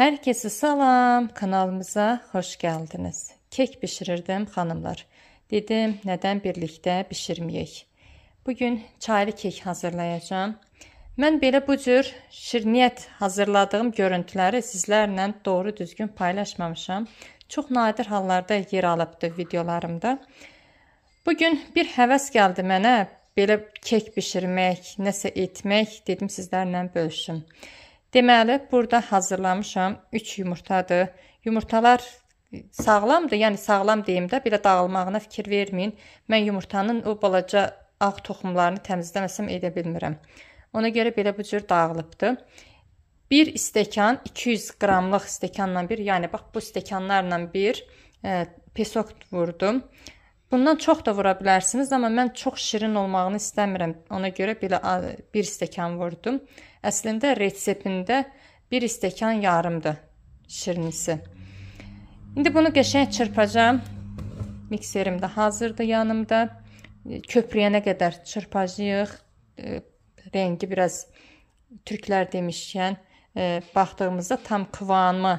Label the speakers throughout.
Speaker 1: Herkese salam, kanalımıza hoş geldiniz. Kek pişirirdim hanımlar. Dedim neden birlikte pişirmeyek. Bugün çaylı kek hazırlayacağım. Mən belə bu cür şirniyyət hazırladığım görüntüləri sizlərlə doğru düzgün paylaşmamışam. Çox nadir hallarda yer alıbdı videolarımda. Bugün bir həvəs gəldi mənə belə kek pişirmək, nəsə etmək, dedim sizlərlə bölüşüm. Deməli, burada hazırlamışam 3 yumurtadır. Yumurtalar sağlamdır, yəni sağlam deyim də, belə dağılmağına fikir verməyin. Mən yumurtanın o balaca ağ toxumlarını təmizləməsəm edə bilmirəm. Ona görə belə bu cür dağılıbdır. Bir stəkan, 200 qramlıq stəkanla bir, yəni bax bu stəkanlarla bir pesok vurdum. Bundan çox da vura bilərsiniz, amma mən çox şirin olmağını istəmirəm. Ona görə belə bir stəkan vurdum. Əslində reseptində bir stəkan yarımdır şirinisi. İndi bunu qəşəng çırpacağım. Mikserim də hazırdır yanımda. Köprüyənə qədər çırpacağıq. Rengi biraz türklər demişkən baxdığımızda tam kıvamı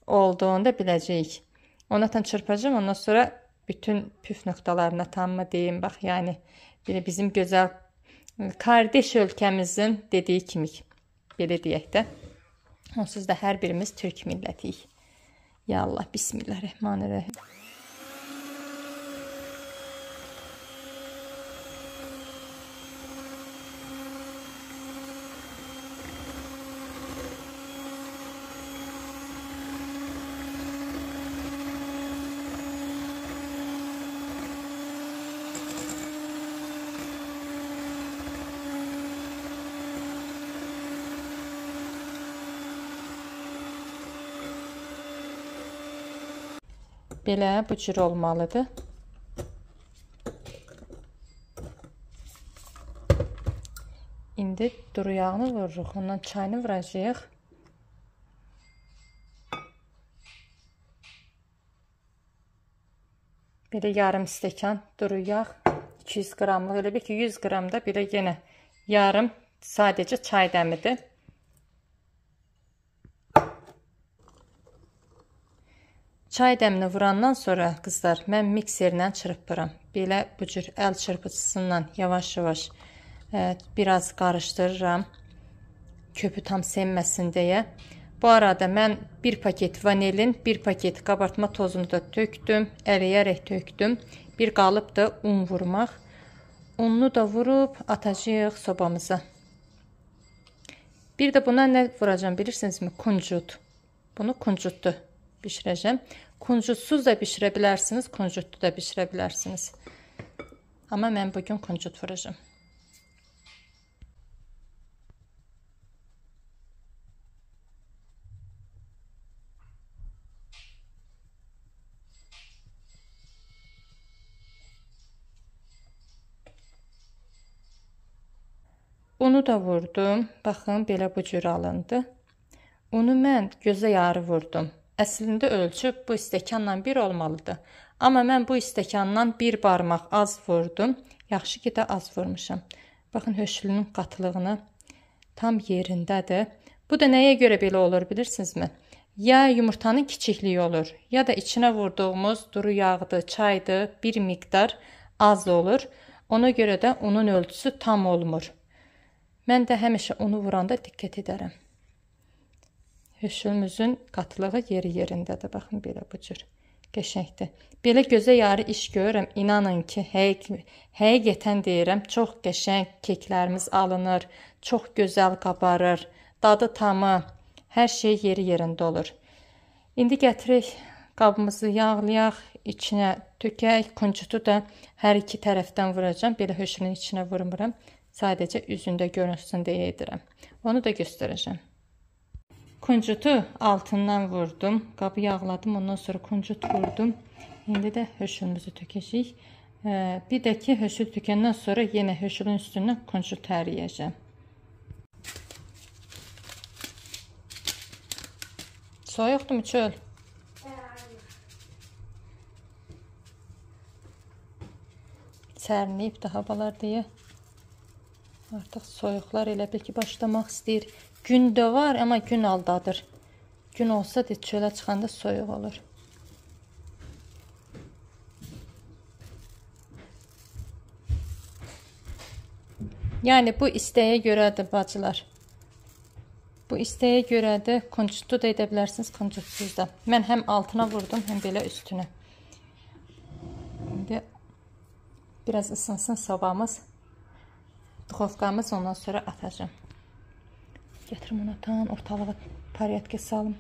Speaker 1: olduğunda biləcəyik. Ona tam çırpacağım. Ondan sonra bütün püf nöqtalarına tamamı deyim. Bax, yəni bizim gözəl kardeş ölkəmizin dediyi kimi belə deyək də. Onsuz da hər birimiz Türk millətiyik. Ya Allah, bismillahirrahmanirrahim. Belə bu cür olmalıdır. İndi duru yağını vururuq. Ondan çayını vuracağıq. Belə yarım stəkan duru yağ. 200 qramlıq. Elə bir ki 100 qramda belə yenə yarım sadəcə çay dəmidir. Çay dəmini vurandan sonra qızlar mən mikserlə çırpıram. Belə bu cür əl çırpıcısından yavaş-yavaş biraz qarışdırıram. Köpü tam sönməsin deyə. Bu arada mən bir paket vanilin, bir paket qabartma tozunu da tökdüm. Ələyərək tökdüm. Bir qalıb da un vurmaq. Ununu da vurub atacağıq sobamıza. Bir də buna nə vuracağım bilirsinizmi? Kuncut. Bunu kuncutlu bişirəcəm. Kuncutsuz da bişirə bilərsiniz, kuncutlu da bişirə bilərsiniz. Amma mən bugün kuncut vuracağım. Unu da vurdum. Baxın, belə bu cür alındı. Unu mən gözə yarı vurdum. Əslində ölçü bu stəkanla bir olmalıdır. Amma mən bu stəkandan bir barmaq az vurdum. Yaxşı ki də az vurmuşam. Baxın, höşlünün qatılığını tam yerindədir. Bu da nəyə görə belə olur bilirsinizmi? Ya yumurtanın kiçikliyi olur, ya da içinə vurduğumuz duru yağdır, çaydır, bir miqdar az olur. Ona görə də unun ölçüsü tam olmur. Mən də həmişə unu vuranda diqqət edərəm. Höşülümüzün qatılığı yerindədir. Baxın, belə bu cür. Qəşəngdir. Belə gözə yarı iş görürəm. İnanın ki, həqiqətən deyirəm, çox qəşəng keklərimiz alınır. Çox gözəl qabarır. Dadı tamı, hər şey yerində olur. İndi gətirək qabımızı yağlayaq, içinə tökək. Kuncutu da hər iki tərəfdən vuracağım. Belə höşünün içinə vurmuram. Sadəcə üzündə görünsün deyə edirəm. Onu da göstərəcəm. Kuncutu altından vurdum. Qabı yağladım. Ondan sonra kuncut vurdum. İndi də höşümüzü tökəcəyik. Bir də ki, höşül tökəndən sonra yenə höşülün üstündən kuncut təriyəcəm. Soyuqdur mu çöl? Sərinləyib də havalar deyə. Artıq soyuqlar elə bil ki başlamaq istəyir. Gün də var, amma gün aldadır. Gün olsa da çölə çıxanda soyuq olur. Yəni bu istəyə görədir bacılar. Bu istəyə görədir. Kuncutu da edə bilərsiniz, kuncutsuz da. Mən həm altına vurdum, həm belə üstünə. İndi biraz ısınsın sobamız. Duxovkamız, ondan sonra atacağım. Gətirim onu tam ortalığı pariyətkə salım.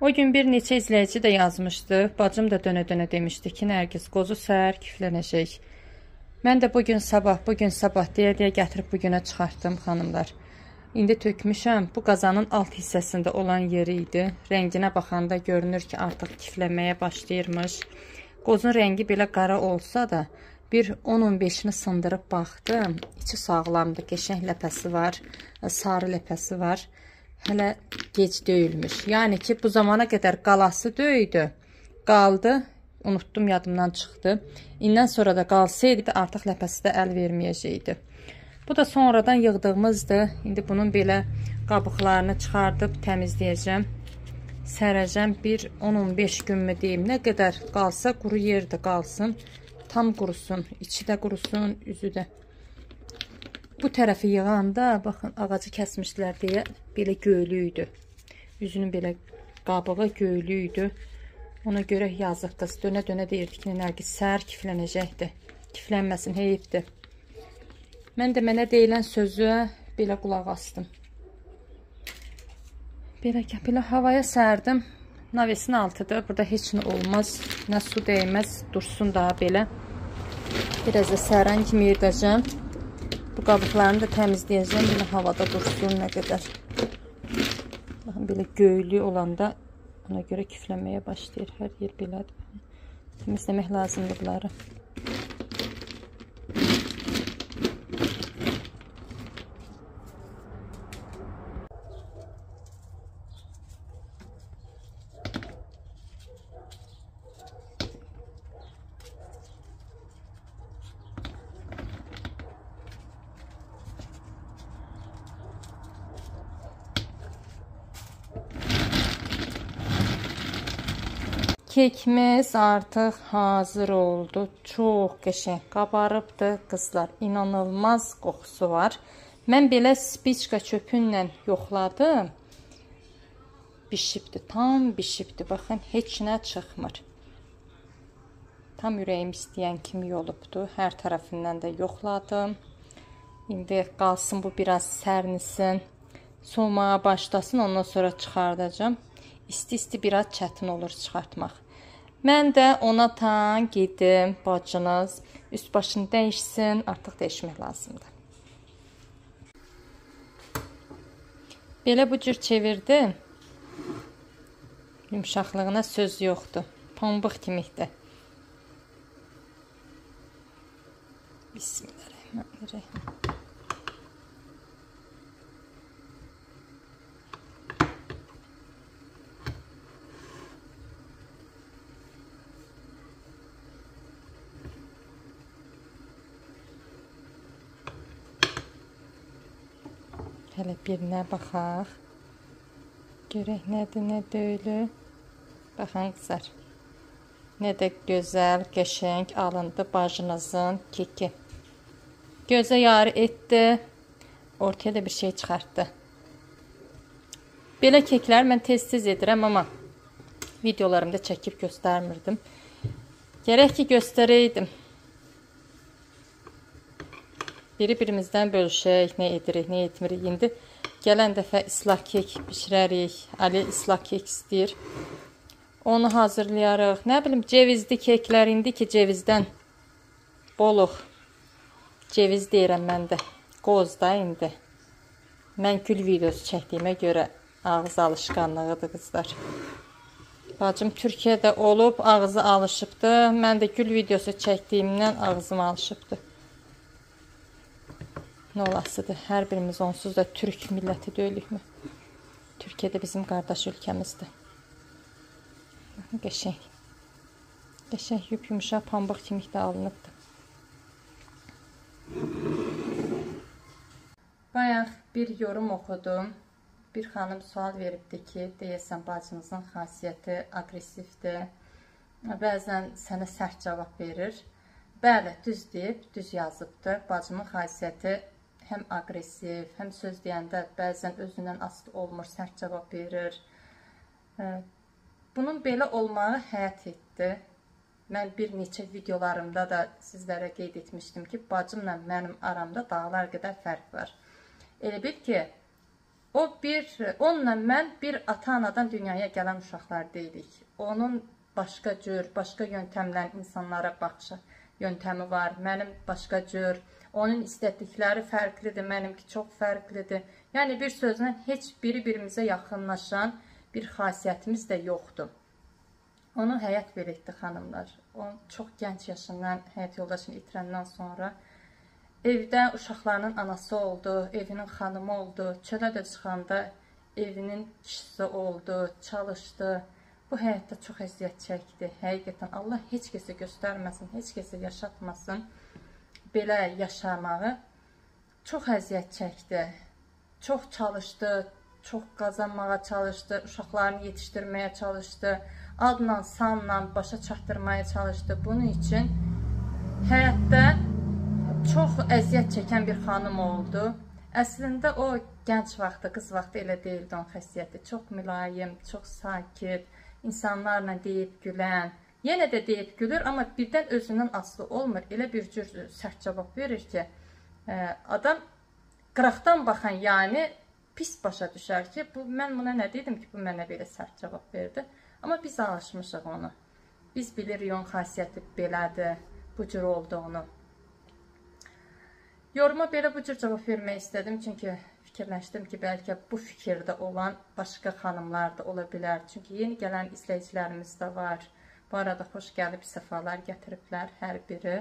Speaker 1: O gün bir neçə izləyici də yazmışdı. Bacım da dönə-dönə demişdi ki, Nərgiz, qozu səhər küflənəcək. Mən də bugün sabah deyə gətirib bugünə çıxartdım xanımlar. İndi tökmüşəm. Bu qazanın alt hissəsində olan yeri idi. Rənginə baxanda görünür ki, artıq kifləməyə başlayırmış. Qozun rəngi belə qara olsa da, bir 10-15-ini sındırıb baxdım. İçi sağlamdır, qəşəng ləpəsi var, sarı ləpəsi var. Hələ gec döyülmüş. Yəni ki, bu zamana qədər qalası döydü, qaldı, unutdum, yadımdan çıxdı. İndən sonra da qalsaydı, artıq ləpəsi də əl verməyəcəkdi. Bu da sonradan yığdığımızdır. İndi bunun belə qabıqlarını çıxardıb təmizləyəcəm, sərəcəm. Bir 10-15 gün mü deyim, nə qədər qalsa quru yerdə qalsın, tam qurusun, içi də qurusun, üzü də. Bu tərəfi yığanda, baxın, ağacı kəsmişdilər deyə belə göylü idi. Üzünün belə qabığı göylü idi. Ona görə yazıqdır. Dönə-dönə deyirdik ki, Nərgiz səhər kiflənəcəkdir. Kiflənməsin, heyifdir. Mən də mənə deyilən sözü belə qulaq astım. Belə havaya sərdim. Navesin altıdır. Burada heç nə olmaz. Nə su dəyməz. Dursun daha belə. Biraz da sərən kimi yedəcəm. Bu qabıqlarını da təmizləyəcəm. Belə havada dursun nə qədər. Baxın, belə göylü olanda ona görə küflənməyə başlayır. Hər yer belədir. Təmizləmək lazımdır bunları. Kekimiz artıq hazır oldu. Çox qəşəng qabarıbdır qızlar. İnanılmaz qoxusu var. Mən belə spiçka çöpünlə yoxladım. Bişibdir, tam bişibdir. Baxın, heç nə çıxmır. Tam ürəyim istəyən kimi olubdur. Hər tərəfindən də yoxladım. İndi qalsın bu biraz sərnisin. Soğumağa başlasın, ondan sonra çıxardacağım. İsti-isti biraz çətin olur çıxartmaq. Mən də ona tan gedim, bacınız. Üst başını dəyişsin, artıq dəyişmək lazımdır. Belə bu cür çevirdim. Yumşaqlığına söz yoxdur. Pambıq kimidir. Bismillahirrahmanirrahim. Hələ birinə baxaq. Görək nədir, nə deyil. Baxın qızlar. Nə də gözəl, qəşəng alındı bacınızın keki. Gözə yarı etdi. Ortaya da bir şey çıxartdı. Belə keklər mən tez-tez edirəm, amma videolarımda çəkib göstərmirdim. Gərək ki, göstərəydim. Biri-birimizdən bölüşək, nə edirik, nə etmirik. İndi gələn dəfə islah kek bişirərik. Ali islah kek istəyir. Onu hazırlayarıq. Nə bilim, cevizli keklər indi ki, cevizdən boluq. Ceviz deyirəm mən də. Qozda indi. Mən gül videosu çəkdiyimə görə ağız alışqanlığıdır qızlar. Bacım Türkiyədə olub, ağzı alışıbdı. Mən də gül videosu çəkdiyimdən ağzım alışıbdı. Nə olasıdır? Hər birimiz onsuz da Türk milləti deyillikmi? Türkiyədə bizim qardaş ölkəmizdir. Qəşəng. Qəşəng yumuşaq pambıq kimi də alınıbdır. Bayaq bir yorum oxudum. Bir xanım sual veribdi ki, deyəsən bacınızın xasiyyəti aqressivdir. Bəzən sənə sərt cavab verir. Bəli, düz deyib, düz yazıbdır. Bacımın xasiyyəti həm aqressiv, həm söz deyəndə bəzən özündən asılı olmur, sərt cavab verir. Bunun belə olmağı həyat etdi. Mən bir neçə videolarımda da sizlərə qeyd etmişdim ki, bacımla mənim aramda dağlar qədər fərq var. Elə bil ki, onunla mən bir ata-anadan dünyaya gələn uşaqlar deyilik. Onun başqa cür, başqa yöntəmlə insanlara baxış yöntəmi var. Mənim başqa cür. Onun istədikləri fərqlidir, mənimki çox fərqlidir. Yəni, bir sözlə heç biri-birimizə yaxınlaşan bir xasiyyətimiz də yoxdur. Onu həyat belə etdi xanımlar. O, çox gənc yaşından, həyat yoldaşını itirəndən sonra evdə uşaqlarının anası oldu, evinin xanımı oldu. Çölə də çıxanda evinin kişisi oldu, çalışdı. Bu həyatda çox əziyyət çəkdi. Həqiqətən Allah heç kəsə göstərməsin, heç kəsə yaşatmasın. Belə yaşamağı çox əziyyət çəkdi. Çox çalışdı, çox qazanmağa çalışdı, uşaqlarını yetişdirməyə çalışdı. Adla, sanla başa çatdırmaya çalışdı. Bunun üçün həyatda çox əziyyət çəkən bir xanım oldu. Əslində o gənc vaxtı, qız vaxtı elə deyildi onun xəsiyyəti. Çox mülayim, çox sakit, insanlarla deyib gülən. Yenə də deyib gülür, amma birdən özündən asılı olmur. Elə bir cür sərt cavab verir ki, adam qıraqdan baxan, yəni pis başa düşər ki, mən buna nə dedim ki, bu mənə belə sərt cavab verdi. Amma biz alışmışıq onu. Biz bilirik onun xasiyyəti belədir, bu cür olduğunu. Yoruma belə bu cür cavab vermək istədim, çünki fikirləşdim ki, bəlkə bu fikirdə olan başqa xanımlar da ola bilər. Çünki yeni gələn izləyicilərimiz də var. Bu arada xoş gəlib, səfalar gətiriblər hər biri.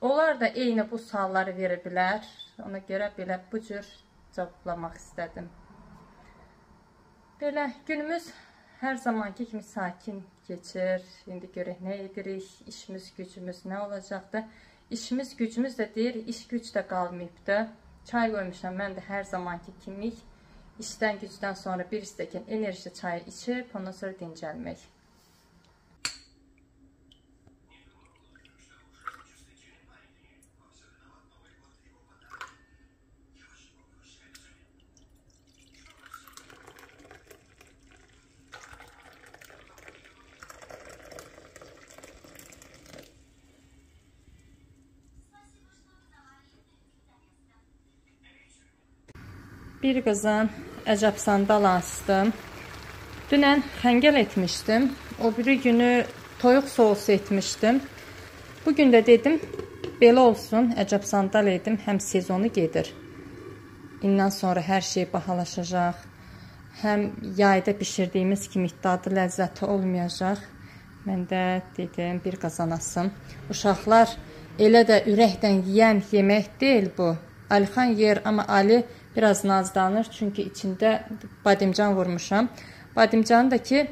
Speaker 1: Onlar da eyni bu sualları verə bilər. Ona görə belə bu cür cavablamaq istədim. Belə günümüz hər zamanki kimi sakin keçir. İndi görək nə edirik, işimiz, gücümüz nə olacaqdır. İşimiz, gücümüz də deyir, iş güc də qalmayıbdır. Çay qoymuşam mən də hər zamanki kimi. İşdən, gücdən sonra bir stəkan enerji çayı içib, ondan sonra dincəlmək. Bir qızın əcəb sandal asdım. Dünən xəngəl etmişdim. O biri günü toyuq sousu etmişdim. Bugün də dedim, belə olsun, əcəb sandal edim, həm sezonu gedir. İndən sonra hər şey bahalaşacaq. Həm yayda bişirdiyimiz kimi dadı, ləzzəti olmayacaq. Mən də dedim, bir qazanasın. Uşaqlar elə də ürəkdən yeyən yemək deyil bu. Alixan yer, amma Ali biraz nazlanır, çünki içində bademcan vurmuşam. Bademcanı da ki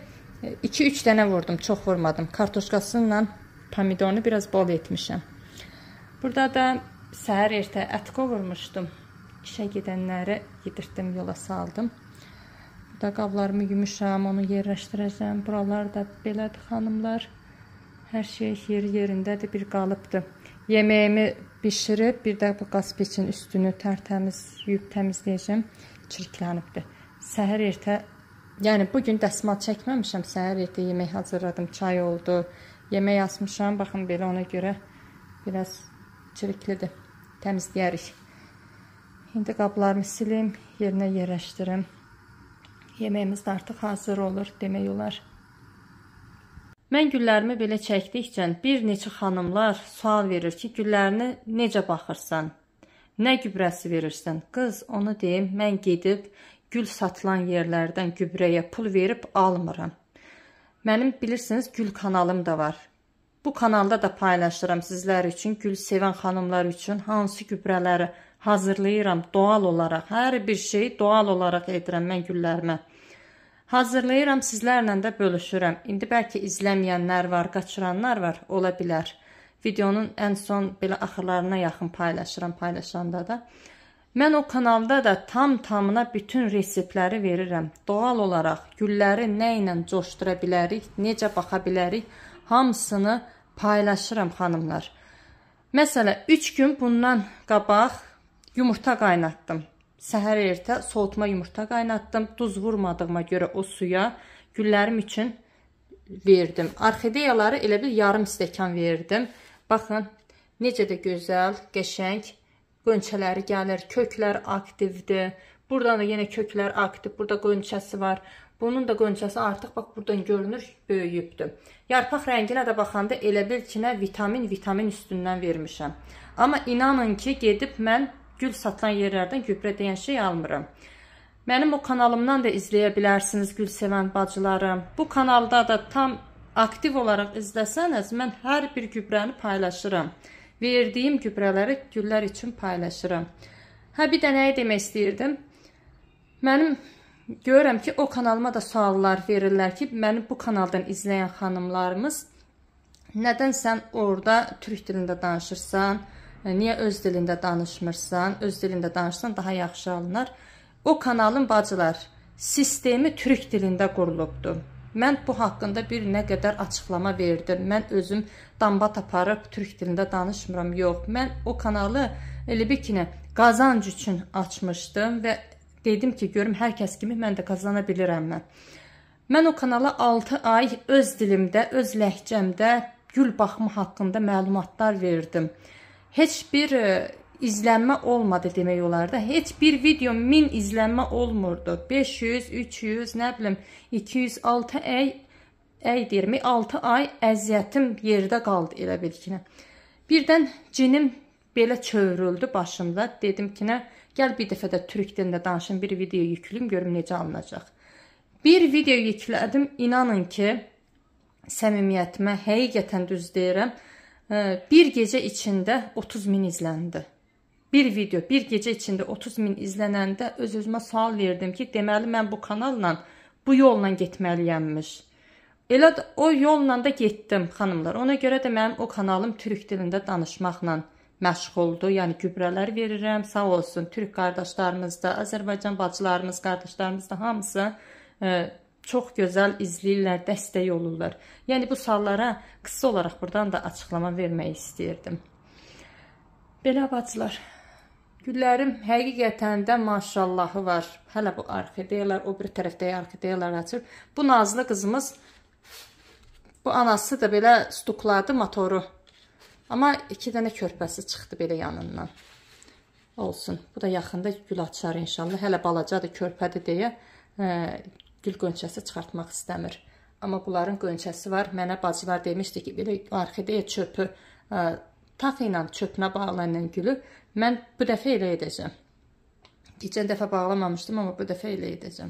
Speaker 1: 2-3 dənə vurdum, çox vurmadım. Kartoşkasıyla pomidorunu biraz bol etmişəm. Burada da səhər ertə ətko vurmuşdum. İşə gedənləri yedirtdim, yola saldım. Burada qablarımı yumuşam, onu yerləşdirəcəm. Buralar da belədir xanımlar. Hər şey yerindədir, bir qalıbdır. Yeməyimi bişirib, bir də bu qaz peçin üstünü tərtəmiz yuyub təmizləyəcəm. Çirklənibdir. Səhər ertə, yəni bugün dəsmal çəkməmişəm, səhər ertə yemək hazırladım, çay oldu, yemək asmışam, baxın belə ona görə biraz çiriklidir, təmizləyərik. İndi qablarımı silim, yerinə yerləşdirim. Yeməyimiz də artıq hazır olur, demək olar. Mən güllərimi belə çəkdikcə bir neçə xanımlar sual verir ki, güllərini necə baxırsan, nə gübrəsi verirsən? Qız, onu deyim, mən gedib gül satılan yerlərdən gübrəyə pul verib almıram. Mənim bilirsiniz gül kanalım da var. Bu kanalda da paylaşıram sizlər üçün, gül sevən xanımlar üçün hansı gübrələri hazırlayıram doğal olaraq. Hər bir şeyi doğal olaraq edirəm mən güllərimə. Hazırlayıram, sizlərlə də bölüşürəm. İndi bəlkə izləməyənlər var, qaçıranlar var, ola bilər. Videonun ən son belə axırlarına yaxın paylaşıram, paylaşanda da. Mən o kanalda da tam-tamına bütün reseptləri verirəm. Doğal olaraq gülləri nə ilə coşdura bilərik, necə baxa bilərik, hamısını paylaşıram xanımlar. Məsələn, 3 gün bundan qabaq yumurta qaynatdım. Səhər ertə soğutma yumurta qaynatdım. Duz vurmadığıma görə o suya güllərim üçün verdim. Orxideyaları elə bir yarım stəkan verdim. Baxın, necə də gözəl, qəşəng qönçələri gəlir. Köklər aktivdir. Buradan da yenə köklər aktiv. Burada qönçəsi var. Bunun da qönçəsi artıq bax buradan görünür, böyüyübdür. Yarpaq rənginə də baxanda elə bil ki, nə vitamin üstündən vermişəm. Amma inanın ki, gedib mən gül satılan yerlərdən gübrə deyən şey almıram. Mənim o kanalımdan da izləyə bilərsiniz gül sevən bacılarım. Bu kanalda da tam aktiv olaraq izləsəniz, mən hər bir gübrəni paylaşıram. Verdiyim gübrələri güllər üçün paylaşıram. Bir də nəyi demək istəyirdim? Mənim görürəm ki, o kanalıma da suallar verirlər ki, məni bu kanaldan izləyən xanımlarımız, nədən sən orada türk dilində danışırsan, niyə öz dilində danışmırsan, öz dilində danışsan daha yaxşı alınır. O kanalın bacılar, sistemi türk dilində qurulubdur. Mən bu haqqında bir nə qədər açıqlama verdim. Mən özüm damba taparıb türk dilində danışmıram, yox. Mən o kanalı elə bir ki, qazanc üçün açmışdım və dedim ki, görüm hər kəs kimi mən də qazana bilirəm mən. Mən o kanala 6 ay öz dilimdə, öz ləhcəmdə gül baxımı haqqında məlumatlar verdim. Heç bir izlənmə olmadı demək olar da. Heç bir video 1000 izlənmə olmurdu. 500, 300, nə bilim 200, 6 ay əziyyətim yerdə qaldı elə bil ki. Birdən cinim belə çövrüldü başımda. Dedim ki, gəl bir dəfə də türk dilində danışım, bir video yükləyim, görüm necə alınacaq. Bir video yüklədim, inanın ki, səmimiyyətimə həqiqətən düz deyirəm, bir gecə içində 30.000 izləndi. Bir video, bir gecə içində 30.000 izlənəndə öz-özümə sual verdim ki, deməli mən bu kanalla, bu yolla getməliyəmmiş. Elə o yolla da getdim xanımlar. Ona görə də mənim o kanalım türk dilində danışmaqla məşğuldur. Yəni gübrələr verirəm, sağ olsun türk qardaşlarımız da, Azərbaycan bacılarımız, qardaşlarımız da hamısı çox gözəl izləyirlər, dəstək olurlar. Yəni bu suallara qısa olaraq buradan da açıqlama vermək istəyirdim. Belə bacılar, güllərim həqiqətən də maşallahı var. Hələ bu orxideyalar, o bir tərəfdə orxideyalar açır. Bu nazlı qızımız, bu anası da belə stukladı motoru. Amma 2 dənə körpəsi çıxdı belə yanından. Olsun, bu da yaxında gül açar inşallah. Hələ balacadır, körpədir deyə gül qönçəsi çıxartmaq istəmir. Amma bunların qönçəsi var. Mənə bacılar demişdi ki, belə orxideya çöpü tax ilə çöpünə bağlanan gülü mən bu dəfə elə edəcəm. Keçən dəfə bağlamamışdım, amma bu dəfə elə edəcəm.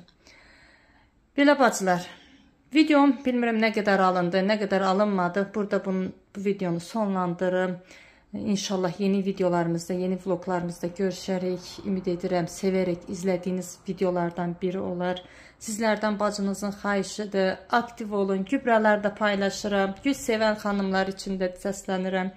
Speaker 1: Belə bacılar, videom bilmirəm nə qədər alındı, nə qədər alınmadı. Burada bu videonu sonlandırım. İnşallah yeni videolarımızda, yeni vloglarımızda görüşərək, ümid edirəm, sevərək izlədiyiniz videolardan biri olar. Sizlərdən bacınızın xahişidir, aktiv olun, gübrələr də paylaşıram, gül sevən xanımlar üçün də səslənirəm,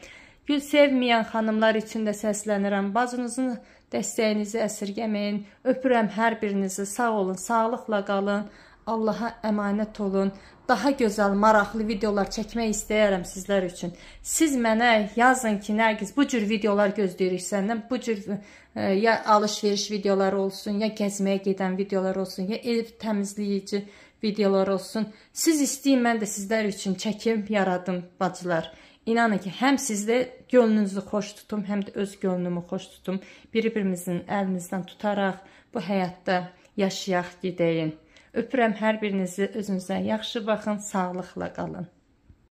Speaker 1: gül sevməyən xanımlar üçün də səslənirəm. Bacınızın dəstəyinizi əsirgəməyin, öpürəm hər birinizi, sağ olun, sağlıqla qalın. Allaha əmanət olun. Daha gözəl, maraqlı videolar çəkmək istəyərəm sizlər üçün. Siz mənə yazın ki, Nərgiz, bu cür videolar gözləyirik səndən. Bu cür ya alış-veriş videoları olsun, ya gəzməyə gedən videolar olsun, ya ev təmizləyici videolar olsun. Siz istəyin, mən də sizlər üçün çəkim, yaradım bacılar. İnanın ki, həm sizdə gönlünüzü xoş tutum, həm də öz gönlümü xoş tutum. Bir-birimizin əlimizdən tutaraq bu həyatda yaşayaq, gedəyin. Öpürəm hər birinizi, özünüzə yaxşı baxın, sağlıqla qalın.